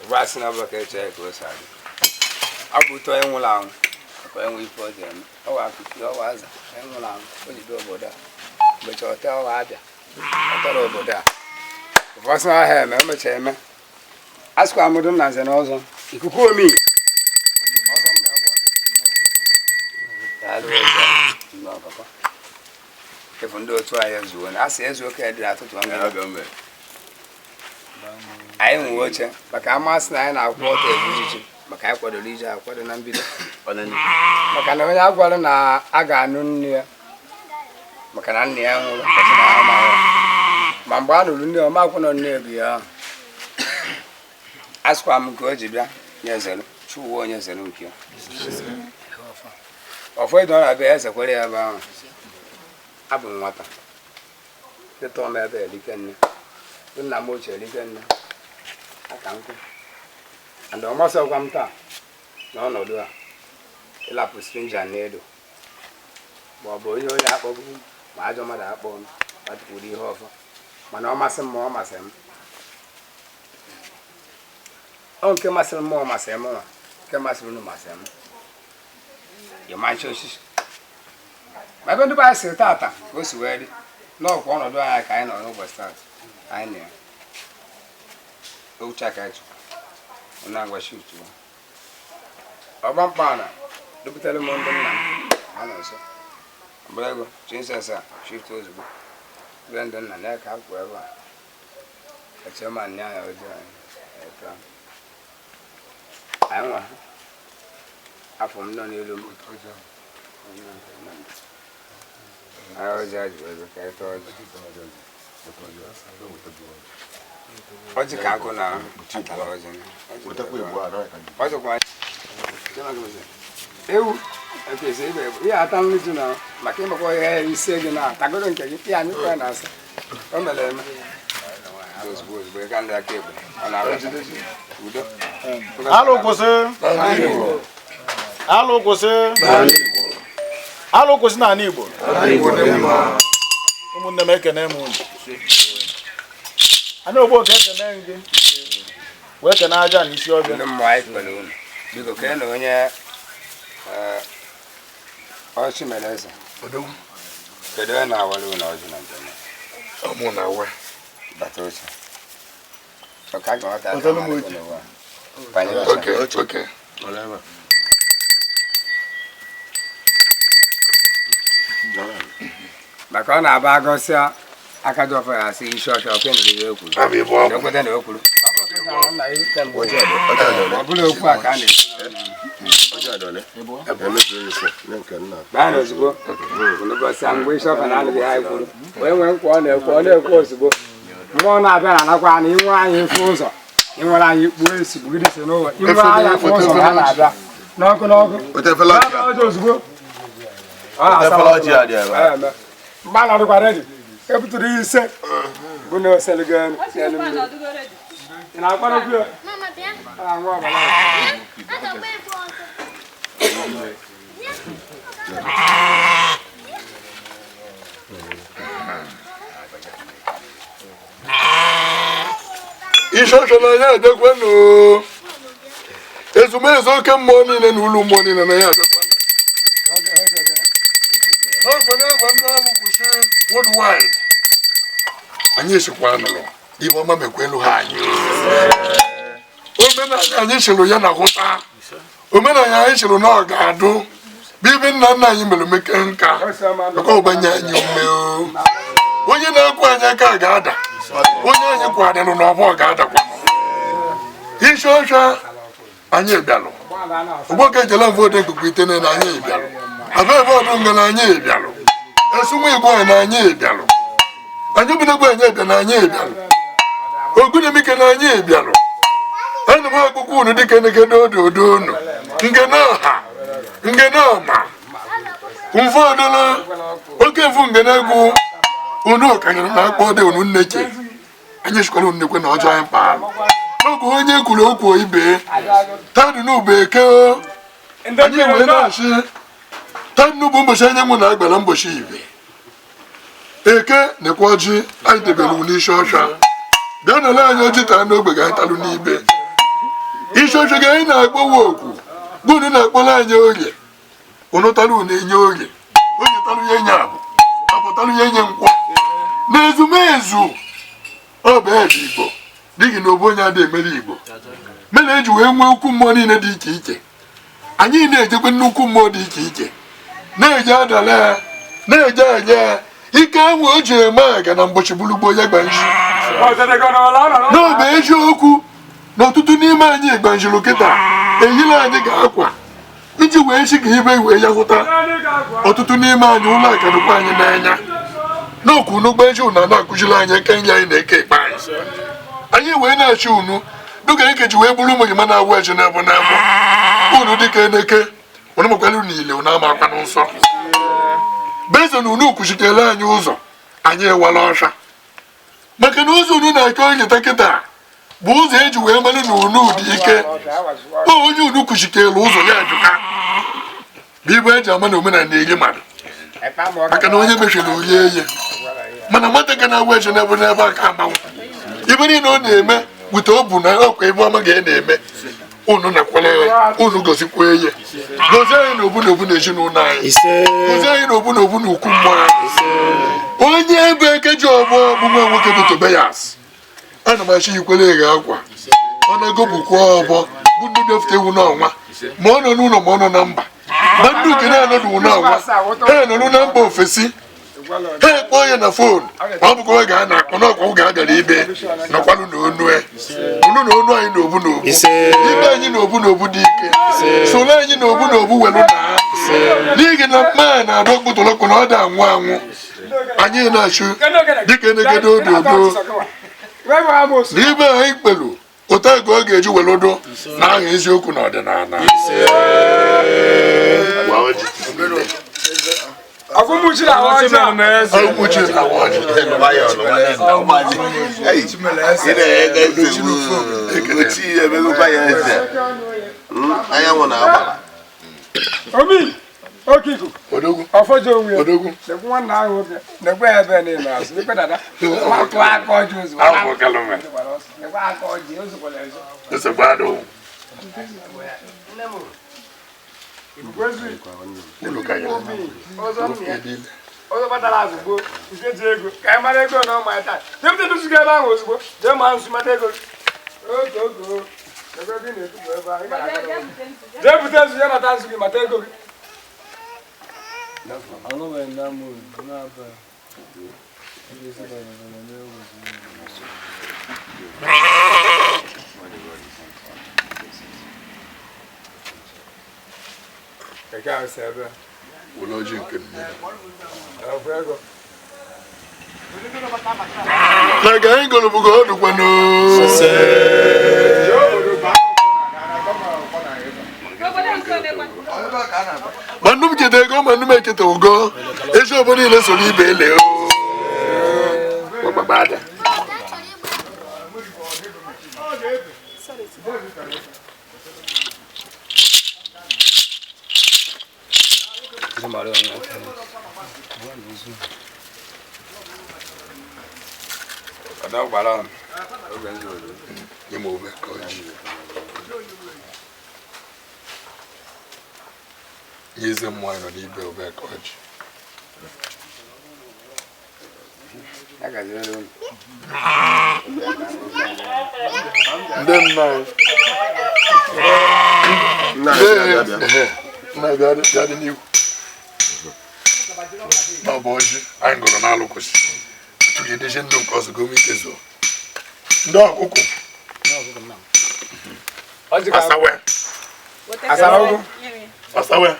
What's never catch a close eye. I will tell him along when we put them. Oh, I could go as him along when you go over there. But you'll tell Abia. I thought over there. What's not here, member chairman? Ask what I'm doing as an awesome. You could call me. No, Papa. If I do try as you and I say, as okay, I thought I'm I am watching, but I must nine our quarter religion. But I got a leisure, I got an ambulance. But I know I got an aganun near Macanania. Mambano, no, Malcolm near the Ask what I'm going to be. Yes, 2 1 years and okay. Of where don't I be as a query about Abon water. The Tom at the Lican. The Namocha Lican. I can't. And almost a one time. No, do I. A lap of stranger needle. Bobo, you apple, my mother apple, but would you offer? My no master more, master. Uncle Master more, master more. Come as room, master. Your mind choices. I'm going to buy a tata. Goes ready. No, one or do I kind of overstart. I know. Go check out. And I will shoot you. A vampire. Look at the moon. I know, sir. Bravo, Jesus, shift was good. Brandon and I can't wherever. A German now. I want. I from none of you. I was judged with a thought. What's the cargo now? What's the one? Okay, say, yeah, I don't need to know. My camera boy is saying now. I go and take it. Yeah, I'm going to answer. Come on, those boys, we can't like it. And I read this. Arukwusi. Arukwusi na Igbo. Ụmụnne m ekene m unu. Ana ogbo ka ekene ngi. Wee kene aja n'isi ọbịa. Ndị mmụọ anyị kwere unu. Biko kene na onye ọchị mere eze. Kedu onye na-awara unu ọjị na njem? Ọmụ na-awa. Bata oche. Ọka ga nwata aka mara ebe n'ụwa. Okay. Maka ọ na-aba agọsịa aka jọfọ ya asị isi ọcha ọkwe na ihe ekwuru. Ekweta na ekwuru. Ọ bụla okwu a ka a na-ekwu. Baa ozugbo. N'ụbọchị mgbe isi ọfa na-anụghị ha ekwuru. Onye nwee nkwa ọ na-ekwu ozugbo. Mmụọ na-abịa na anakwa na inwe anyị efu ụzọ. Inwere anyị ikpu esi bugide si n'ụwa. Inwe anyị afọ ụzọ ha na-abịa. N'ọkụ. Ọjọọ ozugbo. Mgbe a dịkwa redi, ebuturu ise bụ na oseligo n'elu mmiri. Ị na-akwadokwu ya? Anwụ ọbara. Ishosho na ya edekwenu. Ezumezu oke mmụọ niile na ụlọ mmụọ niile na ya edekwenu. Worldwide. Anyị sikwa nụrụ ibe ọma mekwelu ha anyị. Omenala anyị chịrụ ya na hụta. Omenala anyị chịrụ na ọ ga-adụ. Bibi nna nna anyị mere meke nka. Maka ọgbanye anyị ume. Onye na-ekwu anyị aka ga-ada. Onye anyị kwadịrị n'ọbọ ga-adakwa. Isi ọcha anyị bịalụ. Ụgbọ ka ejela vote ikuku itene na anyị bịalụ. Abe vote nga na anyị bịalụ. Esumu Igbo na anyị bịalụ. Anyị bidogbo anyị bịa na anyị bịalụ. Ogunimike na anyị bịalụ. Ana m akwụkwọ unu dịka neke dodo unu. Nke na ọha Ngenoma Umfodolo oke mfu ngenegu unu kanyere na akpọ de unu nneke anyị shikọrọ nnekwe na ọjọọ anyị pa oge onye kwuru okwu ibe tadu n'ube ke anyị wee na-achị tadu bụ mbọchị anyanwụ na agbara mbọchị ibe eke nekwa ọjị anyị debere n'isi ọcha bịa nọrọ anyị ọjị taa n'ogbe ga anyị talụ n'ibe isi ọcha ga anyị na-akpọwa okwu bunu na-akpọrọ anyị oge unu talụ na-enye oge oge talụ ya enye abụ apụtalụ ya enye nkwọ n'ezumezu ọ bụ ebe Igbo dịghị na obu onye adị emere Igbo mere eji wee nwee ukwu mmụọ niile dị iche iche anyị na-ejekwe nnukwu mmụọ dị iche iche na-eje adala ya na-eje anya ike enwe o ji eme aga na mgbochi bulugbo ya gbanji n'obe eziokwu na ọtụtụ n'ime anyị gbanjiri kịta eyila anyị ga-akwa iji wee chi ka ibe iwe ya hụta ọtụtụ n'ime anyị ụlọ akadụkwa anyị n'anya n'okwu n'ugbo eji unu na-akụziri anyị eke nye anyị na-eke ikpe anyị wee na-achị unu dụka ike ji wee bụrụ ụmụ nyima na-awụ eji na-abụ na-abụ unu dịka eneke unu makwara unu ile unu ama akwa n'nsọ bezo na unu kwuchitere anyị ụzọ anyị ewala ọsha maka na ụzọ unu na-eke onyeta kịta bụ ụzọ eji wee mara na unu dị ike onye unu kwuchitere ụzọ ya ajụka bụ ibe eji ama na omenala na-enye mmadụ maka na onye mechiri orie eye mana nwata ka na-awụ eji n'ebe n'ebe a ka amanwụ ibe niile ọ na-eme wute obu na ọkwa ebe ọma ga na-eme unu nakwala unu gozikwa eye gozie anyị na obu na obu na ezinụlọ anyị gozie anyị na obu na obu na ukwu mmụọ anyị onye ebe eke ji ọgbọ bụ nwa nwoke bụ Tobias ana m achị ikwere eghe akwa ọ na-egobukwa ọbọ bụ ndị bịafute ewu n'ọnwa ma ọ nọ n'ụlọ ma ọ nọ na mba ma ndị uke na-anọdụ n'ọnwa ha nọrụ na mba ofesi ha ekpọọ ya na fon ma ọ bụkwa oge a na-akpọ n'ọkwa oge a gara ibe nọkwanụ na onu unu na onu anyị na obu na obu ibe anyị na obu na obu dị ike soro anyị na obu na obu welu na ha n'ihi na mma na-adọ okpụtụrụkpụ na ọ dị anwụ anwụ anyị na-achụ dịka enegede ododo na ibe anyị kpelu ụta ego ọ ga-eji welodo na aha eziokwu na ọdịnala Odogwu ọfọjọ onwe odogwu nekwu nwanne ahụ oge nekwe ebe niile azụ nekwe dada atụ aka ọjị ozugbo ahụ kalome nekwe aka ọjị ozugbo na ezo esegbado ọzọ batara azụgbo nke ji ego ka anyị mara ego na ọma ya taa jepụta duziga ebe ahụ ozugbo jee ma nsụ mata ego ogo ego gị na-etubu ebe ahụ jee bute nzu ya nata nzu gị mata ego gị Keke ahụ si ebe ụlọji nke nne na ga anyị gụrụ bụgo ọdụkwanụ ma nnu m keta ego ma nnu m eketa ụgọ ezi obodo niile so n'ibe ele gbagbagbada Yeze mmụọ nọ n'ibe obe ka ọjị ndị nna bịadị n'ihu na ọ bụ ọjị anyị gụrụ n'alụkwụsị tụgidezi ndụ nke ọzọ gome ike zoo ndị ọkụkụ asawe asawe